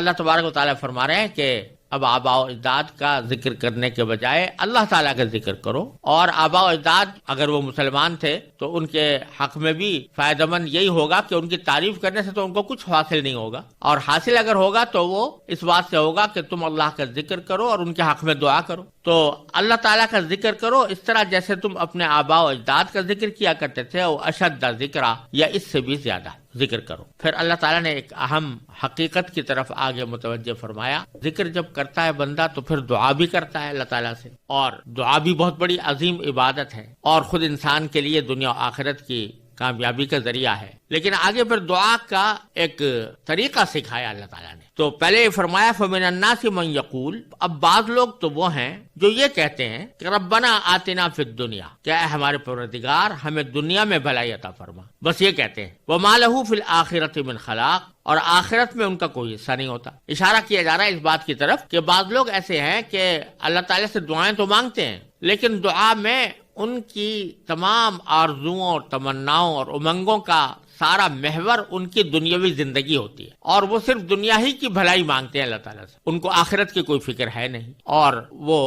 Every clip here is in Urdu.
اللہ تبارک و تعالیٰ فرما رہے ہیں کہ اب آباء و اجداد کا ذکر کرنے کے بجائے اللہ تعالیٰ کا ذکر کرو، اور آباء و اجداد اگر وہ مسلمان تھے تو ان کے حق میں بھی فائدہ مند یہی ہوگا کہ ان کی تعریف کرنے سے تو ان کو کچھ حاصل نہیں ہوگا، اور حاصل اگر ہوگا تو وہ اس بات سے ہوگا کہ تم اللہ کا ذکر کرو اور ان کے حق میں دعا کرو۔ تو اللہ تعالیٰ کا ذکر کرو اس طرح جیسے تم اپنے آباء و اجداد کا ذکر کیا کرتے تھے، وہ اشد ذکرہ، یا اس سے بھی زیادہ ذکر کرو۔ پھر اللہ تعالیٰ نے ایک اہم حقیقت کی طرف آگے متوجہ فرمایا، ذکر جب کرتا ہے بندہ تو پھر دعا بھی کرتا ہے اللہ تعالیٰ سے، اور دعا بھی بہت بڑی عظیم عبادت ہے اور خود انسان کے لیے دنیا و آخرت کی کامیابی کا ذریعہ ہے۔ لیکن آگے پھر دعا کا ایک طریقہ سکھایا اللہ تعالیٰ نے۔ تو پہلے یہ فرمایا فَمِنَ النَّاسِ مَن يَقُولُ، اب بعض لوگ تو وہ ہیں جو یہ کہتے ہیں کہ ربنا آتنا فی الدنیا، کیا ہے ہمارے پروردگار ہمیں دنیا میں بھلائی عطا فرما، بس یہ کہتے ہیں، وَمَا لَهُ فِي الْآخِرَةِ مِنْ خَلَاقٍ، اور آخرت میں ان کا کوئی حصہ نہیں ہوتا۔ اشارہ کیا جا رہا ہے اس بات کی طرف کہ بعض لوگ ایسے ہیں کہ اللہ تعالیٰ سے دعائیں تو مانگتے ہیں لیکن دعا میں ان کی تمام آرزوؤں اور تمناؤں اور امنگوں کا سارا محور ان کی دنیاوی زندگی ہوتی ہے، اور وہ صرف دنیا ہی کی بھلائی مانگتے ہیں اللہ تعالیٰ سے، ان کو آخرت کی کوئی فکر ہے نہیں، اور وہ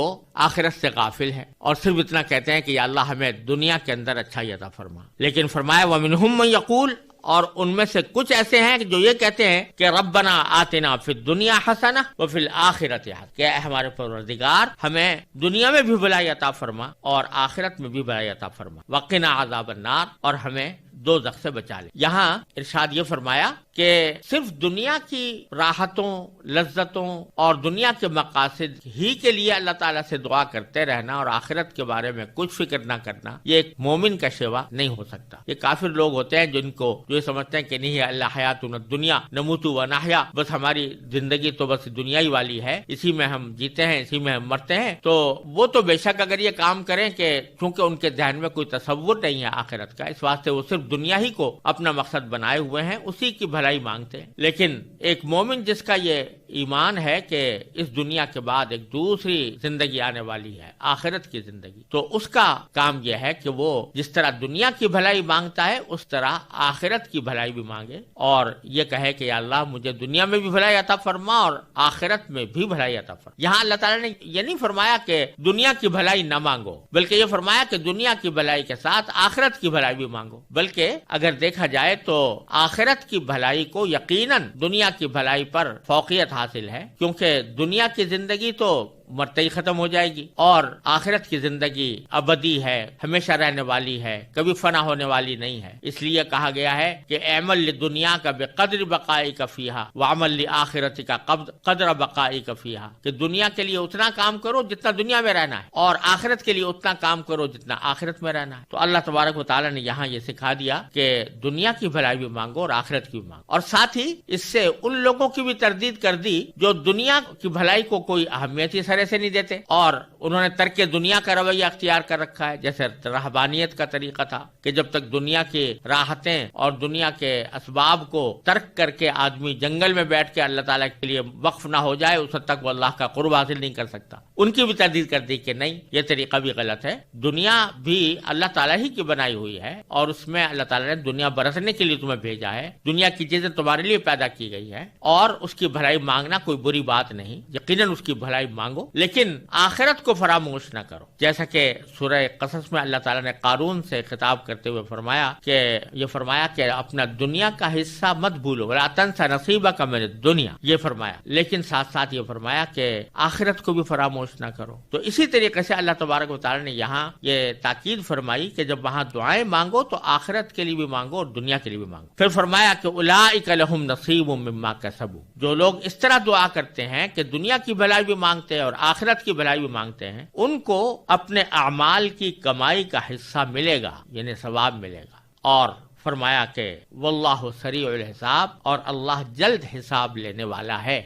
آخرت سے غافل ہے، اور صرف اتنا کہتے ہیں کہ یا اللہ ہمیں دنیا کے اندر اچھائی عطا فرما۔ لیکن فرمایا وَمِنْهُم مَن يَقُولُ، اور ان میں سے کچھ ایسے ہیں جو یہ کہتے ہیں کہ ربنا آتنا فی الدنیا حسنہ وفی الآخرۃ حسنہ، کہ اے ہمارے پروردگار ہمیں دنیا میں بھی بھلائی عطا فرما اور آخرت میں بھی بھلائی عطا فرما، وقنا عذاب النار، اور ہمیں دوزخ سے بچا لے۔ یہاں ارشاد یہ فرمایا کہ صرف دنیا کی راحتوں، لذتوں اور دنیا کے مقاصد ہی کے لیے اللہ تعالیٰ سے دعا کرتے رہنا اور آخرت کے بارے میں کچھ فکر نہ کرنا، یہ ایک مومن کا شیوا نہیں ہو سکتا۔ یہ کافر لوگ ہوتے ہیں جن کو جو سمجھتے ہیں کہ نہیں اللہ حیاتنا الدنیا نموت و نحیا، بس ہماری زندگی تو بس دنیائی والی ہے، اسی میں ہم جیتے ہیں، اسی میں ہم مرتے ہیں۔ تو وہ تو بے شک اگر یہ کام کریں کہ چونکہ ان کے ذہن میں کوئی تصور نہیں ہے آخرت کا، اس واسطے وہ صرف دنیا ہی کو اپنا مقصد بنائے ہوئے ہیں، اسی کی بھلائی مانگتے ہیں۔ لیکن ایک مومن جس کا یہ ایمان ہے کہ اس دنیا کے بعد ایک دوسری زندگی آنے والی ہے، آخرت کی زندگی، تو اس کا کام یہ ہے کہ وہ جس طرح دنیا کی بھلائی مانگتا ہے اس طرح آخرت کی بھلائی بھی مانگے، اور یہ کہے کہ یا اللہ مجھے دنیا میں بھی بھلائی عطا فرما اور آخرت میں بھی بھلائی عطا فرما۔ یہاں اللہ تعالیٰ نے یہ نہیں فرمایا کہ دنیا کی بھلائی نہ مانگو، بلکہ یہ فرمایا کہ دنیا کی بھلائی کے ساتھ آخرت کی بھلائی بھی مانگو۔ بلکہ اگر دیکھا جائے تو آخرت کی بھلائی کو یقیناً دنیا کی بھلائی پر فوقیت حاصل ہے، کیونکہ دنیا کی زندگی تو مرتے ہی ختم ہو جائے گی، اور آخرت کی زندگی ابدی ہے، ہمیشہ رہنے والی ہے، کبھی فنا ہونے والی نہیں ہے۔ اس لیے کہا گیا ہے کہ اعمل لدنیا کا بقدر بقائک فیہا وعمل لآخرت کا قدر بقائک فیہا، کہ دنیا کے لیے اتنا کام کرو جتنا دنیا میں رہنا ہے، اور آخرت کے لیے اتنا کام کرو جتنا آخرت میں رہنا ہے۔ تو اللہ تبارک و تعالیٰ نے یہاں یہ سکھا دیا کہ دنیا کی بھلائی بھی مانگو اور آخرت کی بھی مانگو، اور ساتھ ہی اس سے ان لوگوں کی بھی تردید کر دی جو دنیا کی بھلائی کو کوئی اہمیت ہی سے نہیں دیتے، اور انہوں نے ترک دنیا کا رویہ اختیار کر رکھا ہے، جیسے رہبانیت کا طریقہ تھا کہ جب تک دنیا کی راحتیں اور دنیا کے اسباب کو ترک کر کے آدمی جنگل میں بیٹھ کے اللہ تعالیٰ کے لیے وقف نہ ہو جائے، اس وقت تک وہ اللہ کا قرب حاصل نہیں کر سکتا۔ ان کی بھی تردید کر دی کہ نہیں، یہ طریقہ بھی غلط ہے، دنیا بھی اللہ تعالیٰ ہی کی بنائی ہوئی ہے، اور اس میں اللہ تعالیٰ نے دنیا برتنے کے لیے تمہیں بھیجا ہے، دنیا کی چیزیں تمہارے لیے پیدا کی گئی ہے، اور اس کی بھلائی مانگنا کوئی بری بات نہیں، یقیناً اس کی بھلائی مانگو، لیکن آخرت کو فراموش نہ کرو۔ جیسا کہ سورہ قصص میں اللہ تعالیٰ نے قارون سے خطاب کرتے ہوئے فرمایا کہ اپنا دنیا کا حصہ مت بھولو، ولا تنس نصیبک من الدنیا، یہ فرمایا، لیکن ساتھ ساتھ یہ فرمایا کہ آخرت کو بھی فراموش نہ کرو۔ تو اسی طریقے سے اللہ تبارک و تعالیٰ نے یہاں یہ تاکید فرمائی کہ جب وہاں دعائیں مانگو تو آخرت کے لیے بھی مانگو اور دنیا کے لیے بھی مانگو۔ پھر فرمایا کہ اولئک لہم نصیب مما کسبوا، جو لوگ اس طرح دعا کرتے ہیں کہ دنیا کی بھلائی بھی مانگتے ہیں اور آخرت کی بھلائی بھی مانگتے ہیں، ان کو اپنے اعمال کی کمائی کا حصہ ملے گا، یعنی ثواب ملے گا۔ اور فرمایا کہ واللہ سریع الحساب، اور اللہ جلد حساب لینے والا ہے۔